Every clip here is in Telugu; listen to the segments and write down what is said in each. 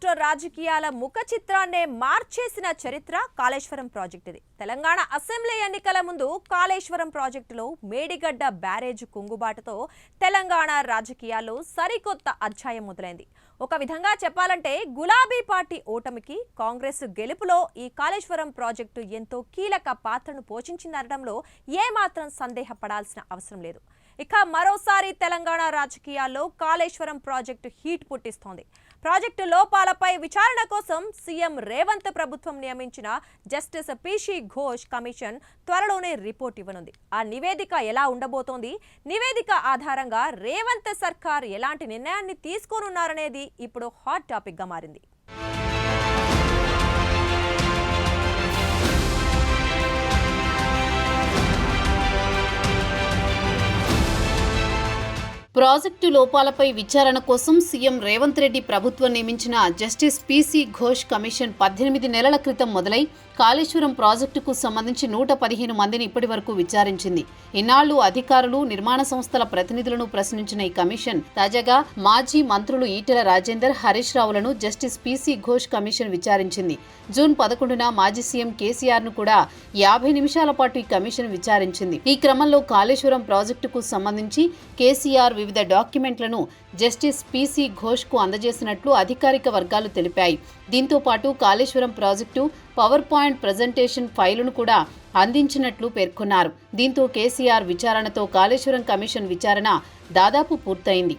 రాష్ట్ర రాజకీయాల ముఖ చిత్రాన్నే మార్చేసిన చరిత్ర కాళేశ్వరం ప్రాజెక్టుది. తెలంగాణ అసెంబ్లీ ఎన్నికల ముందు కాళేశ్వరం ప్రాజెక్టులో మేడిగడ్డ బ్యారేజ్ కుంగుబాటుతో తెలంగాణ రాజకీయాల్లో సరికొత్త అధ్యాయం మొదలైంది. ఒక విధంగా చెప్పాలంటే గులాబీ పార్టీ ఓటమికి కాంగ్రెస్ గెలుపులో ఈ కాళేశ్వరం ప్రాజెక్టు ఎంతో కీలక పాత్రను పోషించిందనడంలో ఏమాత్రం సందేహపడాల్సిన అవసరం లేదు. ఇక మరోసారి తెలంగాణ రాజకీయాల్లో కాళేశ్వరం ప్రాజెక్టు హీట్ పుట్టిస్తోంది. ప్రాజెక్టు లోపాలపై విచారణ కోసం సీఎం రేవంత్ ప్రభుత్వం నియమించిన జస్టిస్ పీసీ ఘోష్ కమిషన్ త్వరలోనే రిపోర్ట్ ఇవ్వనుంది. ఆ నివేదిక ఎలా ఉండబోతోంది, నివేదిక ఆధారంగా రేవంత్ సర్కార్ ఎలాంటి నిర్ణయాన్ని తీసుకోనున్నారనేది ఇప్పుడు హాట్ టాపిక్ గా మారింది. ప్రాజెక్టు లోపాలపై విచారణ కోసం సీఎం రేవంత్ రెడ్డి ప్రభుత్వం నియమించిన జస్టిస్ పీసీ ఘోష్ కమిషన్ 18 నెలల క్రితం మొదలై కాళేశ్వరం ప్రాజెక్టుకు సంబంధించి 115 మందిని ఇప్పటి వరకు విచారించింది. ఇన్నాళ్లు అధికారులు, నిర్మాణ సంస్థల ప్రతినిధులను ప్రశ్నించిన ఈ కమిషన్ తాజాగా మాజీ మంత్రులు ఈటెల రాజేందర్, హరీష్ రావులను జస్టిస్ పీసీ ఘోష్ కమిషన్ విచారించింది. జూన్ 11న మాజీ సీఎం కేసీఆర్ ను కూడా 50 నిమిషాల పాటు ఈ కమిషన్ విచారించింది. ఈ క్రమంలో కాళేశ్వరం ప్రాజెక్టుకు సంబంధించి కేసీఆర్ వివిధ డాక్యుమెంట్లను జస్టిస్ పీసీ ఘోష్కు అందజేసినట్లు అధికారిక వర్గాలు తెలిపాయి. దీంతో పాటు Kaleshwaram project power point presentation ఫైలును కూడా అందించినట్లు పేర్కొన్నారు. దీంతో కేసీఆర్ విచారణతో కాళేశ్వరం కమిషన్ విచారణ దాదాపు పూర్తయింది.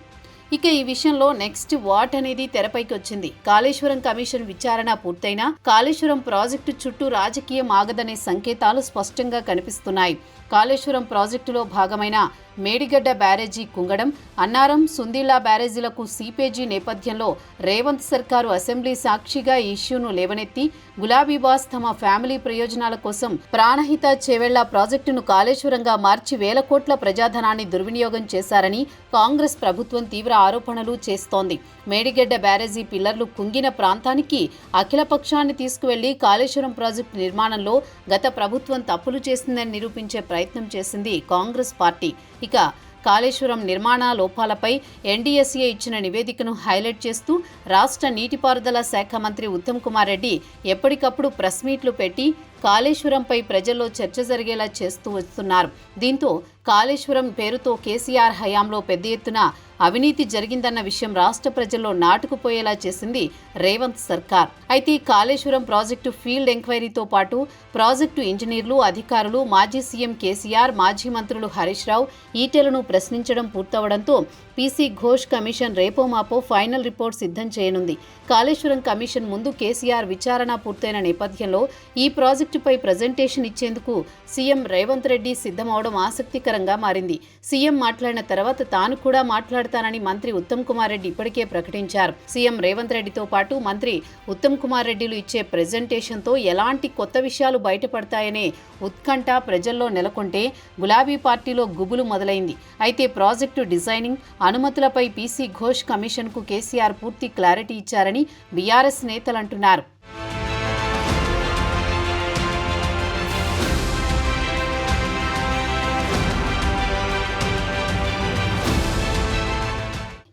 ఇక ఈ విషయంలో నెక్స్ట్ వాట్ అనేది తెరపైకి వచ్చింది. కాళేశ్వరం కమిషన్ విచారణ పూర్తయినా కాళేశ్వరం ప్రాజెక్టు చుట్టూ రాజకీయం ఆగదనే సంకేతాలు స్పష్టంగా కనిపిస్తున్నాయి. కాళేశ్వరం ప్రాజెక్టులో భాగమైన మేడిగడ్డ బ్యారేజీ కుంగడం, అన్నారం, సుందిళ్ల బ్యారేజీలకు సీపేజీ నేపథ్యంలో రేవంత్ సర్కారు అసెంబ్లీ సాక్షిగా ఈ ఇష్యూను లేవనెత్తి గులాబీ బాస్ తమ ఫ్యామిలీ ప్రయోజనాల కోసం ప్రాణహిత చేవెళ్ల ప్రాజెక్టును కాళేశ్వరంగా మార్చి వేల కోట్ల ప్రజాధనాన్ని దుర్వినియోగం చేశారని కాంగ్రెస్ ప్రభుత్వం తీవ్ర ఆరోపణలు చేస్తోంది. మేడిగడ్డ బ్యారేజీ పిల్లర్లు కుంగిన ప్రాంతానికి అఖిలపక్షాన్ని తీసుకువెళ్లి కాళేశ్వరం ప్రాజెక్టు నిర్మాణంలో గత ప్రభుత్వం తప్పులు చేసిందని నిరూపించే ప్రయత్నం చేసింది కాంగ్రెస్ పార్టీ. ఇక కాళేశ్వరం నిర్మాణ లోపాలపై ఎన్డీఎస్ఏ ఇచ్చిన నివేదికను హైలైట్ చేస్తూ రాష్ట్ర నీటిపారుదల శాఖ మంత్రి ఉత్తమ్ కుమార్ రెడ్డి ఎప్పటికప్పుడు ప్రెస్ మీట్లు పెట్టి కాళేశ్వరంపై ప్రజల్లో చర్చ జరిగేలా చేస్తూ వస్తున్నారు. దీంతో కాళేశ్వరం పేరుతో కేసీఆర్ హయాంలో పెద్ద ఎత్తున అవినీతి జరిగిందన్న విషయం రాష్ట్ర ప్రజల్లో నాటుకుపోయేలా చేసింది రేవంత్ సర్కార్. అయితే కాళేశ్వరం ప్రాజెక్టు ఫీల్డ్ ఎంక్వైరీతో పాటు ప్రాజెక్టు ఇంజనీర్లు, అధికారులు, మాజీ సీఎం కేసీఆర్, మాజీ మంత్రులు హరీష్ రావు, ఈటెలను ప్రశ్నించడం పూర్తవడంతో పీసీ ఘోష్ కమిషన్ రేపో మాపో ఫైనల్ రిపోర్ట్ సిద్ధం చేయనుంది. కాళేశ్వరం కమిషన్ ముందు కేసీఆర్ విచారణ పూర్తయిన నేపథ్యంలో ఈ ప్రాజెక్టుపై ప్రజెంటేషన్ ఇచ్చేందుకు సీఎం రేవంత్ రెడ్డి సిద్ధమవడం ఆసక్తికరంగా మారింది. సీఎం మాట్లాడిన తర్వాత తాను కూడా మాట్లాడతానని మంత్రి ఉత్తమ్ కుమార్ రెడ్డి ఇప్పటికే ప్రకటించారు. సీఎం రేవంత్ రెడ్డితో పాటు మంత్రి ఉత్తమ్ కుమార్ రెడ్డిలు ఇచ్చే ప్రెజెంటేషన్తో ఎలాంటి కొత్త విషయాలు బయటపడతాయనే ఉత్కంఠ ప్రజల్లో నెలకొంటే గులాబీ పార్టీలో గుబులు మొదలైంది. అయితే ప్రాజెక్టు డిజైనింగ్, అనుమతులపై పీసీ ఘోష్ కమిషన్కు కేసీఆర్ పూర్తి క్లారిటీ ఇచ్చారని బీఆర్ఎస్ నేతలంటున్నారు.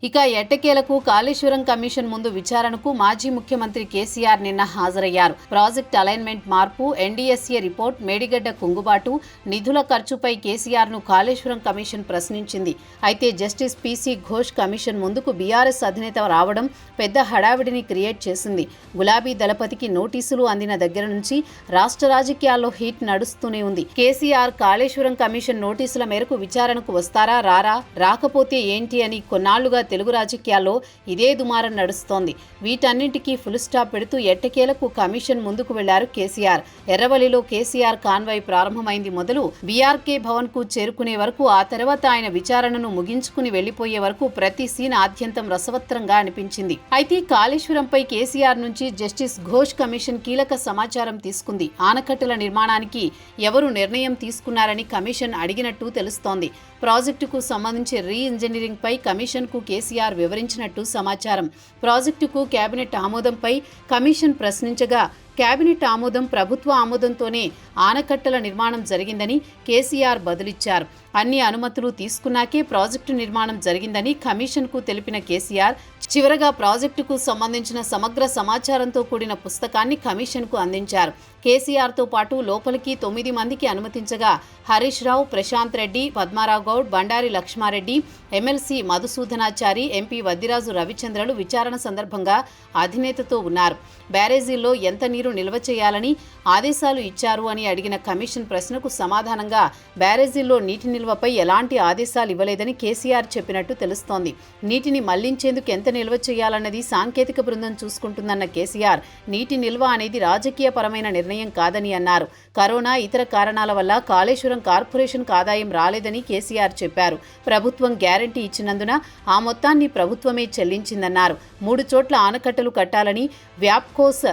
ఇక ఎట్టకేలకు కాళేశ్వరం కమిషన్ ముందు విచారణకు మాజీ ముఖ్యమంత్రి కేసీఆర్ నిన్న హాజరయ్యారు. ప్రాజెక్ట్ అలైన్మెంట్ మార్పు, ఎన్డీఎస్ఏ రిపోర్ట్, మేడిగడ్డ కుంగుబాటు, నిధుల ఖర్చుపై కేసీఆర్ ను కాళేశ్వరం కమిషన్ ప్రశ్నించింది. అయితే జస్టిస్ పీసీ ఘోష్ కమిషన్ ముందుకు బీఆర్ఎస్ అధినేత రావడం పెద్ద హడావిడిని క్రియేట్ చేసింది. గులాబీ దళపతికి నోటీసులు అందిన దగ్గర నుంచి రాష్ట్ర రాజకీయాల్లో హీట్ నడుస్తూనే ఉంది. కేసీఆర్ కాళేశ్వరం కమిషన్ నోటీసుల మేరకు విచారణకు వస్తారా, రారా, రాకపోతే ఏంటి అని కొన్నాళ్లుగా తెలుగు రాజకీయాల్లో ఇదే దుమారం నడుస్తోంది. వీటన్నింటికీ ఫుల్ స్టాప్ పెడుతూ ఎట్టకేలకు కమిషన్ ముందుకు వెళ్లారు కేసీఆర్. ఎర్రవల్లిలో కేసీఆర్ కాన్వాయ్ ప్రారంభమైంది మొదలు బీఆర్కే భవన్ కు చేరుకునే వరకు, ఆ తర్వాత ఆయన విచారణను ముగించుకుని వెళ్లిపోయే వరకు ప్రతి సీన్ ఆద్యంతం రసవత్రంగా అనిపించింది. అయితే కాళేశ్వరంపై కేసీఆర్ నుంచి జస్టిస్ ఘోష్ కమిషన్ కీలక సమాచారం తీసుకుంది. ఆనకట్టల నిర్మాణానికి ఎవరు నిర్ణయం తీసుకున్నారని కమిషన్ అడిగినట్టు తెలుస్తోంది. ప్రాజెక్టుకు సంబంధించి రీ ఇంజనీరింగ్ పై కమిషన్ కు కేసీఆర్ వివరించినట్టు సమాచారం. ప్రాజెక్టుకు కేబినెట్ ఆమోదంపై కమిషన్ ప్రశ్నించగా కేబినెట్ ఆమోదం, ప్రభుత్వ ఆమోదంతోనే ఆనకట్టల నిర్మాణం జరిగిందని కేసీఆర్ బదులిచ్చారు. అన్ని అనుమతులు తీసుకున్నాకే ప్రాజెక్టు నిర్మాణం జరిగిందని కమిషన్కు తెలిపిన కేసీఆర్ చివరగా ప్రాజెక్టుకు సంబంధించిన సమగ్ర సమాచారంతో కూడిన పుస్తకాన్ని కమిషన్కు అందించారు. కేసీఆర్తో పాటు లోపలికి 9 మందికి అనుమతించగా హరీష్ రావు, ప్రశాంత్ రెడ్డి, పద్మారావు గౌడ్, బండారి లక్ష్మారెడ్డి, ఎమ్మెల్సీ మధుసూదనాచారి, ఎంపీ వద్దిరాజు రవిచంద్రలు విచారణ సందర్భంగా అధినేతతో ఉన్నారు. బ్యారేజీల్లో ఎంత నీరు నిల్వ చేయాలని ఆదేశాలు ఇచ్చారు అని అడిగిన కమిషన్ ప్రశ్నకు సమాధానంగా బ్యారేజీల్లో నీటి నిల్వపై ఎలాంటి ఆదేశాలు ఇవ్వలేదని కేసీఆర్ చెప్పినట్టు తెలుస్తోంది. నీటిని మళ్లించేందుకు ఎంత నిల్వ చేయాలన్నది సాంకేతిక బృందం చూసుకుంటుందన్న కేసీఆర్, నీటి నిల్వ అనేది రాజకీయపరమైన నిర్ణయం కాదని అన్నారు. కరోనా, ఇతర కారణాల వల్ల కాళేశ్వరం కార్పొరేషన్కు ఆదాయం రాలేదని కేసీఆర్ చెప్పారు. ప్రభుత్వం గ్యారంటీ ఇచ్చినందున ఆ మొత్తాన్ని ప్రభుత్వమే చెల్లించిందన్నారు. 3 చోట్ల ఆనకట్టలు కట్టాలని వ్యాప్కోస్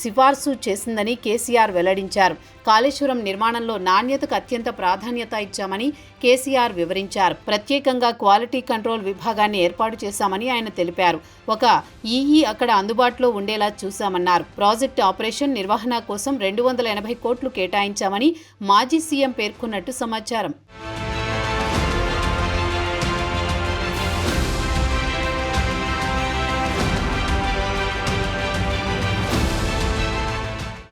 సిఫార్సు చేసిందని కేసీఆర్ వెల్లడించారు. కాళేశ్వరం నిర్మాణంలో నాణ్యతకు అత్యంత ప్రాధాన్యత ఇచ్చామని కేసీఆర్ వివరించారు. ప్రత్యేకంగా క్వాలిటీ కంట్రోల్ విభాగాన్ని ఏర్పాటు చేశామని ఆయన తెలిపారు. ఒక ఈఈ అక్కడ అందుబాటులో ఉండేలా చూశామన్నారు. ప్రాజెక్టు ఆపరేషన్ నిర్వహణ కోసం 280 కోట్లు కేటాయించామని మాజీ సీఎం పేర్కొన్నట్టు సమాచారం.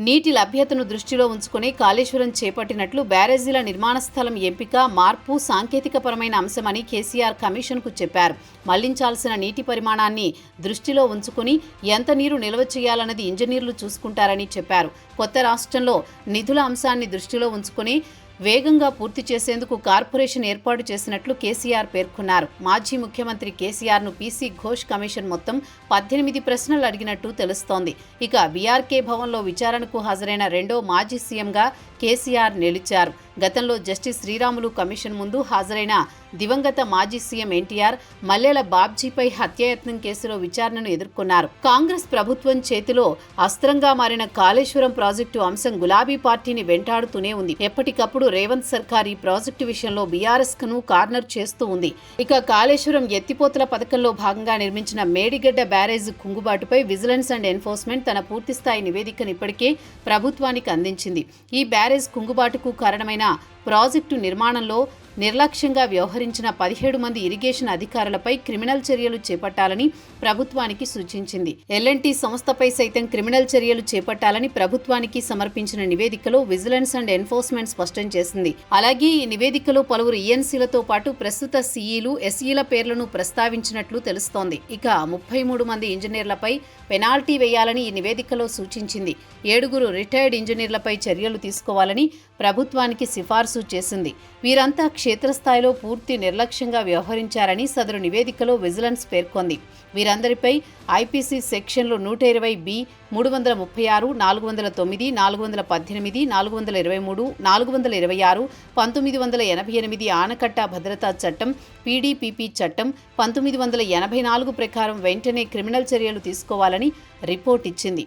నీటి లభ్యతను దృష్టిలో ఉంచుకుని కాళేశ్వరం చేపట్టినట్లు బ్యారేజీల నిర్మాణ స్థలం ఎంపిక, మార్పు సాంకేతికపరమైన అంశమని కేసీఆర్ కమిషన్కు చెప్పారు. మళ్లించాల్సిన నీటి పరిమాణాన్ని దృష్టిలో ఉంచుకుని ఎంత నీరు నిల్వ చేయాలన్నది ఇంజనీర్లు చూసుకుంటారని చెప్పారు. కొత్త రాష్ట్రంలో నిధుల అంశాన్ని దృష్టిలో ఉంచుకుని వేగంగా పూర్తి చేసేందుకు కార్పొరేషన్ ఏర్పాటు చేసినట్లు కేసీఆర్ పేర్కొన్నారు. మాజీ ముఖ్యమంత్రి కేసీఆర్ను పీసీ ఘోష్ కమిషన్ మొత్తం 18 ప్రశ్నలు అడిగినట్టు తెలుస్తోంది. ఇక బీఆర్కే భవన్లో విచారణకు హాజరైన రెండో మాజీ సీఎంగా కేసీఆర్ నిలిచారు. గతంలో జస్టిస్ శ్రీరాములు కమిషన్ ముందు హాజరైన దివంగత మాజీ సీఎం ఎన్టీఆర్ మల్లెల బాబ్జీపై హత్యాయత్నం కేసులో విచారణను ఎదుర్కొన్నారు. కాంగ్రెస్ ప్రభుత్వం చేతిలో అస్త్రంగా మారిన కాళేశ్వరం ప్రాజెక్టు అంశం గులాబీ పార్టీని వెంటాడుతూనే ఉంది. ఎప్పటికప్పుడు రేవంత్ సర్కార్ ఈ ప్రాజెక్టు విషయంలో బీఆర్ఎస్ ను కార్నర్ చేస్తూ ఉంది. ఇక కాళేశ్వరం ఎత్తిపోతల పథకంలో భాగంగా నిర్మించిన మేడిగడ్డ బ్యారేజ్ కుంగుబాటుపై విజిలెన్స్ అండ్ ఎన్ఫోర్స్మెంట్ తన పూర్తిస్థాయి నివేదికను ఇప్పటికే ప్రభుత్వానికి అందించింది. ఈ బ్యారేజ్ కుంగుబాటుకు కారణమైన ప్రాజెక్టు నిర్మాణంలో నిర్లక్ష్యంగా వ్యవహరించిన 17 మంది ఇరిగేషన్ అధికారులపై క్రిమినల్ చర్యలు చేపట్టాలని ప్రభుత్వానికి సూచించింది. ఎల్ఎన్టీ సంస్థపై సైతం క్రిమినల్ చర్యలు చేపట్టాలని ప్రభుత్వానికి సమర్పించిన నివేదికలో విజిలెన్స్ అండ్ ఎన్ఫోర్స్మెంట్ స్పష్టం చేసింది. అలాగే ఈ నివేదికలో పలువురు ఈఎన్సీలతో పాటు ప్రస్తుత సీఈలు, ఎస్ఈల పేర్లను ప్రస్తావించినట్లు తెలుస్తోంది. ఇక 33 మంది ఇంజనీర్లపై పెనాల్టీ వేయాలని ఈ నివేదికలో సూచించింది. 7 రిటైర్డ్ ఇంజనీర్లపై చర్యలు తీసుకోవాలని ప్రభుత్వానికి సిఫార్సు చేసింది. వీరంతా క్షేత్రస్థాయిలో పూర్తి నిర్లక్ష్యంగా వ్యవహరించారని సదరు నివేదికలో విజిలెన్స్ పేర్కొంది. వీరందరిపై ఐపీసీ సెక్షన్లు 120B, 336, 409, 418, 423, 426, 1988 ఆనకట్ట భద్రతా చట్టం, పీడీపీపీ చట్టం 1984 ప్రకారం వెంటనే క్రిమినల్ చర్యలు తీసుకోవాలని రిపోర్ట్ ఇచ్చింది.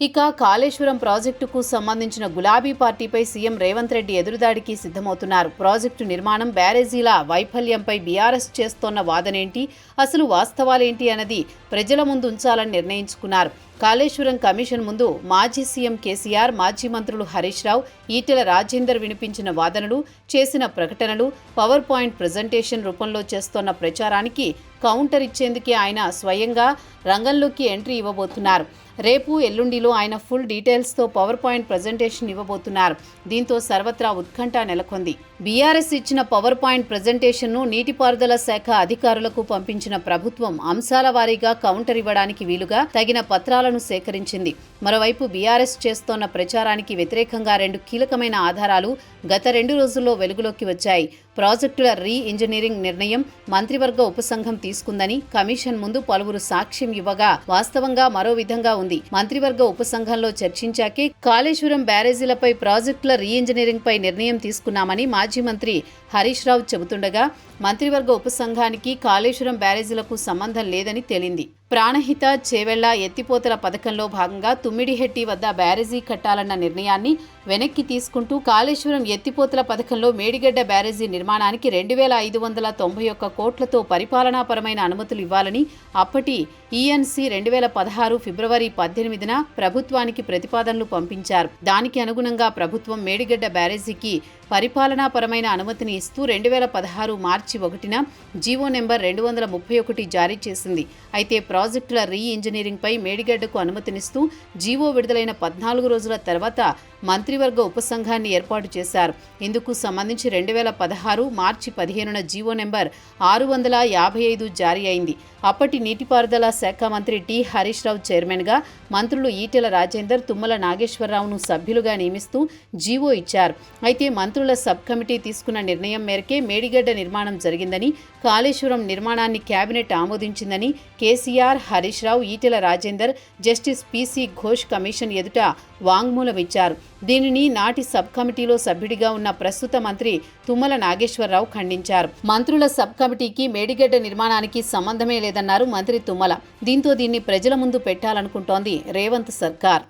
ఇక కాళేశ్వరం ప్రాజెక్టుకు సంబంధించిన గులాబీ పార్టీపై సీఎం రేవంత్ రెడ్డి ఎదురుదాడికి సిద్ధమవుతున్నారు. ప్రాజెక్టు నిర్మాణం, బ్యారేజీల వైఫల్యంపై బీఆర్ఎస్ చేస్తోన్న వాదనేంటి, అసలు వాస్తవాలేంటి అన్నది ప్రజల ముందు ఉంచాలని నిర్ణయించుకున్నారు. కాళేశ్వరం కమిషన్ ముందు మాజీ సీఎం కేసీఆర్, మాజీ మంత్రులు హరీష్ రావు, ఈటెల రాజేందర్ వినిపించిన వాదనలు, చేసిన ప్రకటనలు, పవర్ పాయింట్ ప్రజెంటేషన్ రూపంలో చేస్తోన్న ప్రచారానికి కౌంటర్ ఇచ్చేందుకే ఆయన స్వయంగా రంగంలోకి ఎంట్రీ ఇవ్వబోతున్నారు. రేపు, ఎల్లుండిలో ఆయన ఫుల్ డీటెయిల్స్తో పవర్ పాయింట్ ప్రజెంటేషన్ ఇవ్వబోతున్నారు. దీంతో సర్వత్రా ఉత్కంఠ నెలకొంది. బీఆర్ఎస్ ఇచ్చిన పవర్ పాయింట్ ప్రజెంటేషన్ను నీటిపారుదల శాఖ అధికారులకు పంపించిన ప్రభుత్వం అంశాల వారీగా కౌంటర్ ఇవ్వడానికి వీలుగా తగిన పత్రాలను సేకరించింది. మరోవైపు బీఆర్ఎస్ చేస్తోన్న ప్రచారానికి వ్యతిరేకంగా 2 కీలకమైన ఆధారాలు గత 2 రోజుల్లో వెలుగులోకి వచ్చాయి. ప్రాజెక్టుల రీ ఇంజనీరింగ్ నిర్ణయం మంత్రివర్గ ఉపసంఘం తీసుకుందని కమిషన్ ముందు పలువురు సాక్ష్యం ఇవ్వగా, వాస్తవంగా మరో విధంగా ఉంది. మంత్రివర్గ ఉపసంఘంలో చర్చించాకే కాళేశ్వరం బ్యారేజీలపై ప్రాజెక్టుల రీ ఇంజనీరింగ్ పై నిర్ణయం తీసుకున్నామని మాజీ మంత్రి హరీష్ రావు చెబుతుండగా, మంత్రివర్గ ఉపసంఘానికి కాళేశ్వరం బ్యారేజీలకు సంబంధం లేదని తేలింది. ప్రాణహిత చేవెళ్ల ఎత్తిపోతల పథకంలో భాగంగా తుమ్మిడిహెట్టి వద్ద బ్యారేజీ కట్టాలన్న నిర్ణయాన్ని వెనక్కి తీసుకుంటూ కాళేశ్వరం ఎత్తిపోతల పథకంలో మేడిగడ్డ బ్యారేజీ నిర్మాణానికి 2,591 కోట్లతో పరిపాలనాపరమైన అనుమతులు ఇవ్వాలని అప్పటి ఈఎన్సీ 2016 ఫిబ్రవరి 18న ప్రభుత్వానికి ప్రతిపాదనలు పంపించారు. దానికి అనుగుణంగా ప్రభుత్వం మేడిగడ్డ బ్యారేజీకి పరిపాలనాపరమైన అనుమతిని ఇస్తూ 2016 మార్చి 1న జీవో నెంబర్ 231 జారీ చేసింది. అయితే ప్రాజెక్టుల ఇంజనీరింగ్పై మేడిగడ్డకు అనుమతినిస్తూ జీవో విడుదలైన 14 రోజుల తర్వాత మంత్రివర్గ ఉపసంఘాన్ని ఏర్పాటు చేశారు. ఇందుకు సంబంధించి 2016 మార్చి 15న జీవో నెంబర్ 655 జారీ అయింది. అప్పటి నీటిపారుదల శాఖ మంత్రి టి హరీష్ రావు చైర్మన్గా, మంత్రులు ఈటెల రాజేందర్, తుమ్మల నాగేశ్వరరావును సభ్యులుగా నియమిస్తూ జీవో ఇచ్చారు. అయితే మంత్రుల సబ్ కమిటీ తీసుకున్న నిర్ణయం మేరకే మేడిగడ్డ నిర్మాణం జరిగిందని, కాళేశ్వరం నిర్మాణాన్ని కేబినెట్ ఆమోదించిందని KCR, Harish Rao, Etela Rajender justice PC Ghose commission ఎదుట వాంగ్మూలం ఇచ్చారు. దీనిని నాటి సబ్ కమిటీలో సభ్యుడిగా ఉన్న ప్రస్తుత మంత్రి తుమ్మల నాగేశ్వరరావు ఖండించారు. మంత్రుల సబ్ కమిటీకి మేడిగడ్డ నిర్మాణానికి సంబంధమే లేదన్నారు మంత్రి తుమ్మల. దీంతో దీన్ని ప్రజల ముందు పెట్టాలనుకుంటోంది రేవంత్ సర్కార్.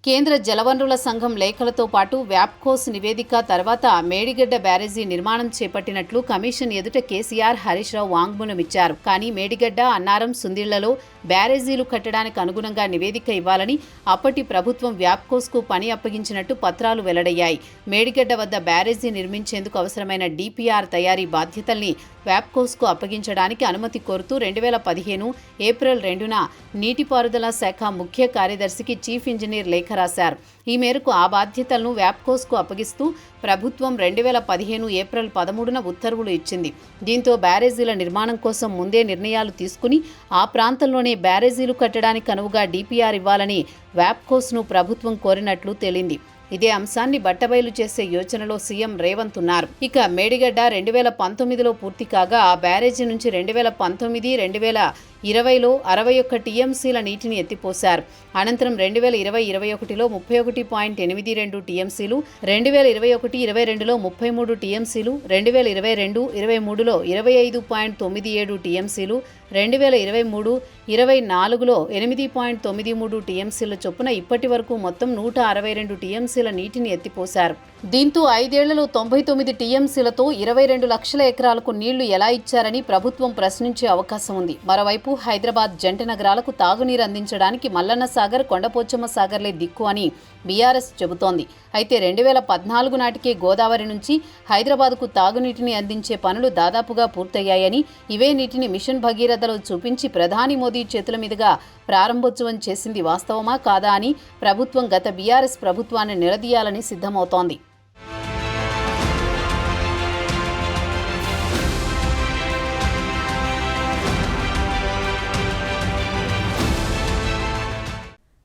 కేంద్ర జలవనరుల సంఘం లేఖలతో పాటు వ్యాప్కోస్ నివేదిక తర్వాత మేడిగడ్డ బ్యారేజీ నిర్మాణం చేపట్టినట్లు కమిషన్ ఎదుట కేసీఆర్, హరీష్ రావు వాంగ్మూలం ఇచ్చారు. కానీ మేడిగడ్డ, అన్నారం, సుందిళ్లలో బ్యారేజీలు కట్టడానికి అనుగుణంగా నివేదిక ఇవ్వాలని అప్పటి ప్రభుత్వం వ్యాప్కోస్కు పని అప్పగించినట్టు పత్రాలు వెల్లడయ్యాయి. మేడిగడ్డ వద్ద బ్యారేజీ నిర్మించేందుకు అవసరమైన డిపిఆర్ తయారీ బాధ్యతల్ని వ్యాప్కోస్కు అప్పగించడానికి అనుమతి కోరుతూ 2015 ఏప్రిల్ 2న నీటిపారుదల శాఖ ముఖ్య కార్యదర్శికి చీఫ్ ఇంజనీర్ లేఖ రాశారు. ఈ మేరకు ఆ బాధ్యతలను వ్యాప్కోస్కు అప్పగిస్తూ ప్రభుత్వం 2015 ఏప్రిల్ 13న ఉత్తర్వులు ఇచ్చింది. దీంతో బ్యారేజీల నిర్మాణం కోసం ముందే నిర్ణయాలు తీసుకుని ఆ ప్రాంతంలోనే బ్యారేజీలు కట్టడానికి అనువుగా డిపిఆర్ ఇవ్వాలని వ్యాప్కోస్ను ప్రభుత్వం కోరినట్లు తేలింది. ఇదే అంశాన్ని బట్టబయలు చేసే యోచనలో సీఎం రేవంత్ ఉన్నారు. ఇక మేడిగడ్డ 2019లో పూర్తి కాగా ఆ బ్యారేజీ నుంచి 2019, 2020లో 61 టీఎంసీల నీటిని ఎత్తిపోశారు. అనంతరం 2020-21లో 31.82 టీఎంసీలు, 2021-22లో 33 టీఎంసీలు, 2022-23లో 25.97 టీఎంసీలు, 2023-24లో 8.93 టీఎంసీల చొప్పున ఇప్పటి వరకు మొత్తం 162 టీఎంసీల నీటిని ఎత్తిపోశారు. దీంతో 5 ఏళ్లలో 99 టీఎంసీలతో 22 లక్షల ఎకరాలకు నీళ్లు ఎలా ఇచ్చారని ప్రభుత్వం ప్రశ్నించే అవకాశం ఉంది. మరోవైపు హైదరాబాద్ జంట నగరాలకు తాగునీరు అందించడానికి మల్లన్న సాగర్, కొండపోచమ్మ సాగర్లే దిక్కు అని బీఆర్ఎస్ చెబుతోంది. అయితే 2014 నాటికే గోదావరి నుంచి హైదరాబాద్కు తాగునీటిని అందించే పనులు దాదాపుగా పూర్తయ్యాయని, ఇవే నీటిని మిషన్ భగీరథలో చూపించి ప్రధాని మోదీ చేతుల మీదుగా ప్రారంభోత్సవం చేసింది వాస్తవమా కాదా అని ప్రభుత్వం గత బీఆర్ఎస్ ప్రభుత్వాన్ని నిలదీయాలని సిద్ధమవుతోంది.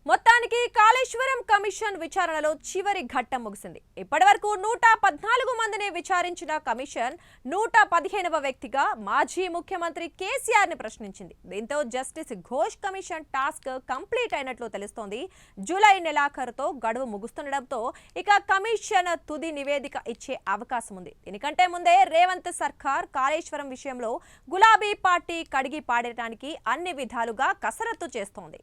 మొత్తానికి కాళేశ్వరం కమిషన్ విచారణలో చివరి ఘట్టం ముగిసింది. ఇప్పటివరకు 114 మందిని విచారించిన కమిషన్ 115వ వ్యక్తిగా మాజీ ముఖ్యమంత్రి కేసీఆర్ ని ప్రశ్నించింది. దీంతో justice Ghosh commission task complete అయినట్లు తెలుస్తోంది. జూలై నెలాఖరుతో గడువు ముగుస్తుండటంతో ఇక కమిషన్ తుది నివేదిక ఇచ్చే అవకాశం ఉంది. దీనికంటే ముందే రేవంత్ సర్కార్ కాళేశ్వరం విషయంలో గులాబీ పార్టీ కడిగి పాడేయడానికి అన్ని విధాలుగా కసరత్తు చేస్తోంది.